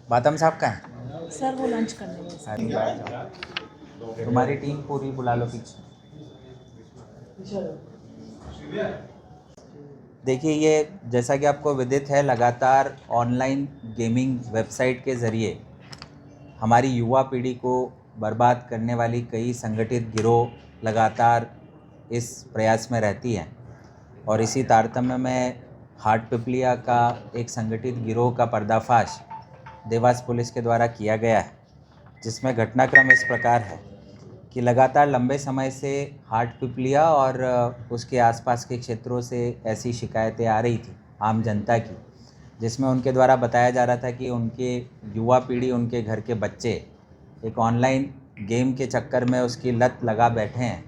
बातम साहब कहाँ हैं? सर वो लंच करने गए सर। अरे बैठ जाओ। तुम्हारी टीम पूरी बुला लो पीछे। देखिए, ये जैसा कि आपको विदित है, लगातार ऑनलाइन गेमिंग वेबसाइट के ज़रिए हमारी युवा पीढ़ी को बर्बाद करने वाली कई संगठित गिरोह लगातार इस प्रयास में रहती हैं। और इसी तारतम्य में हाटपिपलिया का एक संगठित गिरोह का पर्दाफाश देवास पुलिस के द्वारा किया गया है, जिसमें घटनाक्रम इस प्रकार है कि लगातार लंबे समय से हाटपिपलिया और उसके आसपास के क्षेत्रों से ऐसी शिकायतें आ रही थी आम जनता की, जिसमें उनके द्वारा बताया जा रहा था कि उनके युवा पीढ़ी, उनके घर के बच्चे एक ऑनलाइन गेम के चक्कर में उसकी लत लगा बैठे हैं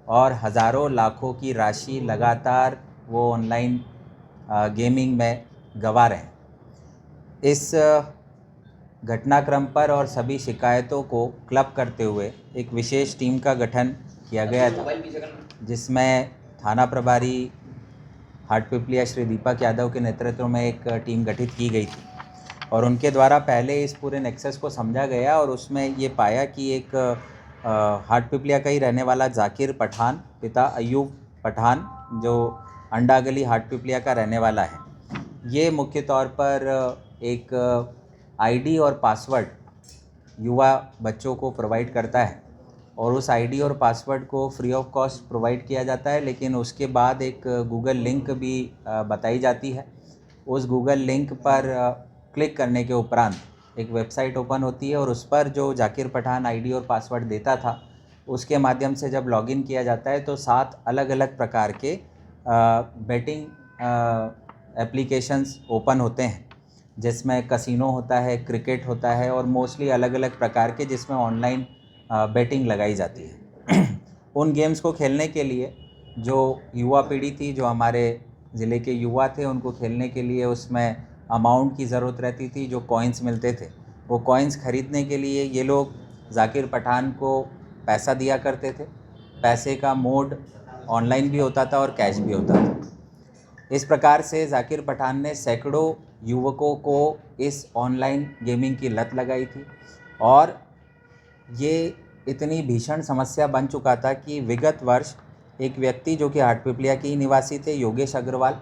और हज़ारों लाखों की राशि लगातार वो ऑनलाइन गेमिंग में गंवा रहे हैं। इस घटनाक्रम पर और सभी शिकायतों को क्लब करते हुए एक विशेष टीम का गठन किया गया था, जिसमें थाना प्रभारी हाटपिपलिया श्री दीपक यादव के नेतृत्व में एक टीम गठित की गई थी और उनके द्वारा पहले इस पूरे नेक्सस को समझा गया और उसमें ये पाया कि एक हाटपिपलिया का ही रहने वाला जाकिर पठान, पिता अयूब पठान, जो अंडा गली हाटपिपलिया का रहने वाला है, ये मुख्य तौर पर एक आईडी और पासवर्ड युवा बच्चों को प्रोवाइड करता है और उस आईडी और पासवर्ड को फ्री ऑफ कॉस्ट प्रोवाइड किया जाता है, लेकिन उसके बाद एक गूगल लिंक भी बताई जाती है। उस गूगल लिंक पर क्लिक करने के उपरांत एक वेबसाइट ओपन होती है और उस पर जो जाकिर पठान आईडी और पासवर्ड देता था, उसके माध्यम से जब लॉगिन किया जाता है तो 7 अलग अलग प्रकार के बेटिंग एप्लीकेशंस ओपन होते हैं, जिसमें कसिनो होता है, क्रिकेट होता है और मोस्टली अलग अलग प्रकार के जिसमें ऑनलाइन बेटिंग लगाई जाती है। उन गेम्स को खेलने के लिए जो युवा पीढ़ी थी, जो हमारे ज़िले के युवा थे, उनको खेलने के लिए उसमें अमाउंट की ज़रूरत रहती थी, जो कॉइन्स मिलते थे। वो कॉइन्स ख़रीदने के लिए ये लोग जाकिर पठान को पैसा दिया करते थे। पैसे का मोड ऑनलाइन भी होता था और कैश भी होता था। इस प्रकार से जाकिर पठान ने सैकड़ों युवकों को इस ऑनलाइन गेमिंग की लत लगाई थी और ये इतनी भीषण समस्या बन चुका था कि विगत वर्ष एक व्यक्ति जो कि हाटपिपलिया के ही निवासी थे, योगेश अग्रवाल,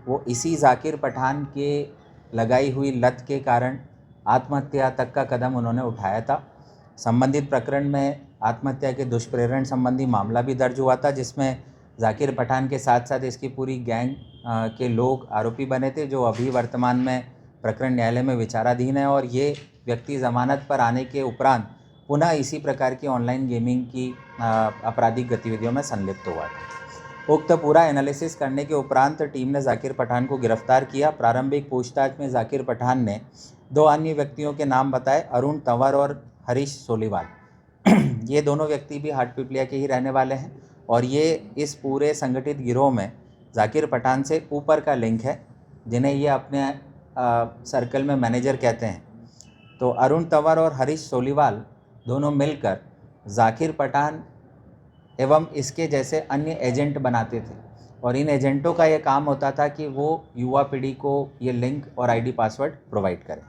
वो इसी जाकिर पठान के लगाई हुई लत के कारण आत्महत्या तक का कदम उन्होंने उठाया था। संबंधित प्रकरण में आत्महत्या के दुष्प्रेरण संबंधी मामला भी दर्ज हुआ था, जिसमें जाकिर पठान के साथ साथ इसकी पूरी गैंग के लोग आरोपी बने थे, जो अभी वर्तमान में प्रकरण न्यायालय में विचाराधीन है और ये व्यक्ति ज़मानत पर आने के उपरांत पुनः इसी प्रकार की ऑनलाइन गेमिंग की आपराधिक गतिविधियों में संलिप्त हुआ था। उक्त पूरा एनालिसिस करने के उपरांत टीम ने जाकिर पठान को गिरफ्तार किया। प्रारंभिक पूछताछ में जाकिर पठान ने 2 अन्य व्यक्तियों के नाम बताए, अरुण तंवर और हरीश सोलीवाल। ये दोनों व्यक्ति भी हाटपिपलिया के ही रहने वाले हैं और ये इस पूरे संगठित गिरोह में जाकिर पठान से ऊपर का लिंक है, जिन्हें ये अपने सर्कल में मैनेजर कहते हैं। तो अरुण तंवर और हरीश सोलीवाल दोनों मिलकर जाकिर पठान एवं इसके जैसे अन्य एजेंट बनाते थे और इन एजेंटों का ये काम होता था कि वो युवा पीढ़ी को ये लिंक और आईडी पासवर्ड प्रोवाइड करें।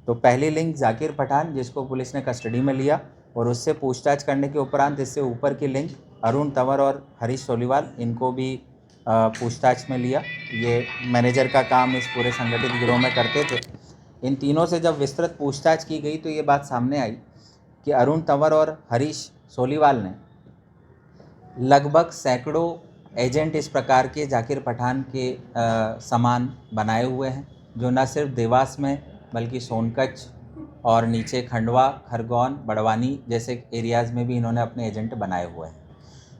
तो पहली लिंक जाकिर पठान, जिसको पुलिस ने कस्टडी में लिया और उससे पूछताछ करने के उपरांत इससे ऊपर की लिंक अरुण तंवर और हरीश सोलीवाल, इनको भी पूछताछ में लिया। ये मैनेजर का काम इस पूरे संगठित गिरोह में करते थे। इन तीनों से जब विस्तृत पूछताछ की गई तो ये बात सामने आई कि अरुण तंवर और हरीश सोलीवाल ने लगभग सैकड़ों एजेंट इस प्रकार के जाकिर पठान के समान बनाए हुए हैं, जो न सिर्फ देवास में बल्कि सोनकच्छ और नीचे खंडवा, खरगोन, बड़वानी जैसे एरियाज़ में भी इन्होंने अपने एजेंट बनाए हुए हैं।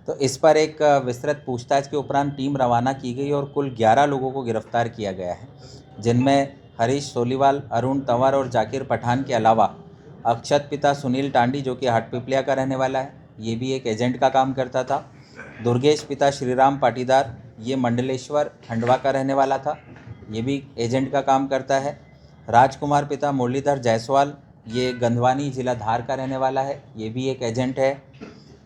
तो इस पर एक विस्तृत पूछताछ के उपरांत टीम रवाना की गई और कुल 11 लोगों को गिरफ्तार किया गया है, जिनमें हरीश सोलीवाल, अरुण तंवर और जाकिर पठान के अलावा अक्षत पिता सुनील टांडी, जो कि हाटपिपलिया का रहने वाला है, ये भी एक एजेंट का काम करता था। दुर्गेश पिता श्रीराम पाटीदार, ये मंडलेश्वर खंडवा का रहने वाला था, ये भी एजेंट का काम करता है। राजकुमार पिता मुरलीधर जायसवाल, ये गंधवानी जिला धार का रहने वाला है, ये भी एक एजेंट है।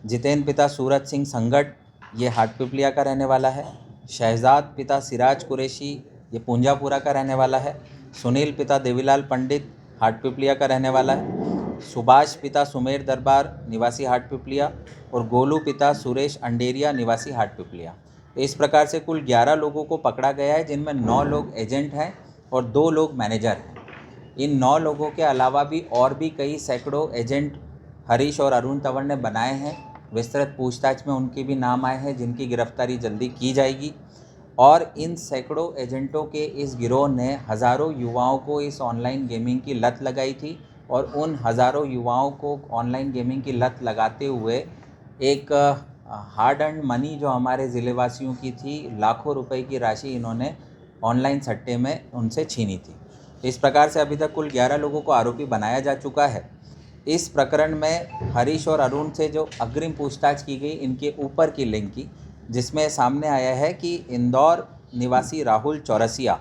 जितेंद्र पिता सूरज सिंह संगट, ये हाटपिपलिया का रहने वाला है। शहजाद पिता सिराज कुरैशी, ये पूंजापुरा का रहने वाला है। सुनील पिता देवीलाल पंडित हाटपिपलिया का रहने वाला है, सुभाष पिता सुमेर दरबार निवासी हाटपिपलिया और गोलू पिता सुरेश अंडेरिया निवासी हाटपिपलिया। इस प्रकार से कुल 11 लोगों को पकड़ा गया है, जिनमें 9 लोग एजेंट हैं और 2 लोग मैनेजर हैं। इन 9 लोगों के अलावा भी और भी कई सैकड़ों एजेंट हरीश और अरुण तंवर ने बनाए हैं। विस्तृत पूछताछ में उनके भी नाम आए हैं, जिनकी गिरफ्तारी जल्दी की जाएगी। और इन सैकड़ों एजेंटों के इस गिरोह ने हज़ारों युवाओं को इस ऑनलाइन गेमिंग की लत लगाई थी और उन हज़ारों युवाओं को ऑनलाइन गेमिंग की लत लगाते हुए एक हार्ड अर्न मनी जो हमारे ज़िलेवासियों की थी, लाखों रुपए की राशि इन्होंने ऑनलाइन सट्टे में उनसे छीनी थी। इस प्रकार से अभी तक कुल 11 लोगों को आरोपी बनाया जा चुका है। इस प्रकरण में हरीश और अरुण से जो अग्रिम पूछताछ की गई, इनके ऊपर की लिंक की, जिसमें सामने आया है कि इंदौर निवासी राहुल चौरसिया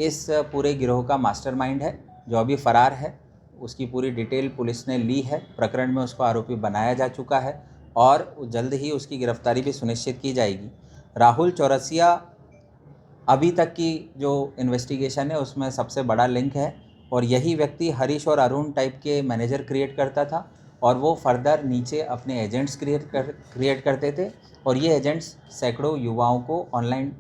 इस पूरे गिरोह का मास्टरमाइंड है, जो अभी फ़रार है। उसकी पूरी डिटेल पुलिस ने ली है। प्रकरण में उसको आरोपी बनाया जा चुका है और जल्द ही उसकी गिरफ्तारी भी सुनिश्चित की जाएगी। राहुल चौरसिया अभी तक की जो इन्वेस्टिगेशन है उसमें सबसे बड़ा लिंक है और यही व्यक्ति हरीश और अरुण टाइप के मैनेजर क्रिएट करता था और वो फर्दर नीचे अपने एजेंट्स क्रिएट करते थे और ये एजेंट्स सैकड़ों युवाओं को ऑनलाइन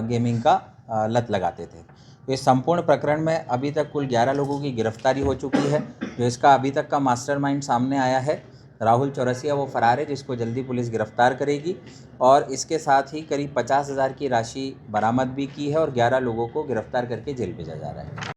गेमिंग का लत लगाते थे। तो इस संपूर्ण प्रकरण में अभी तक कुल 11 लोगों की गिरफ्तारी हो चुकी है। जो इसका अभी तक का मास्टरमाइंड सामने आया है राहुल चौरसिया, वो फ़रार है, जिसको जल्दी पुलिस गिरफ्तार करेगी और इसके साथ ही करीब 50,000 की राशि बरामद भी की है और 11 लोगों को गिरफ्तार करके जेल भेजा जा रहा है।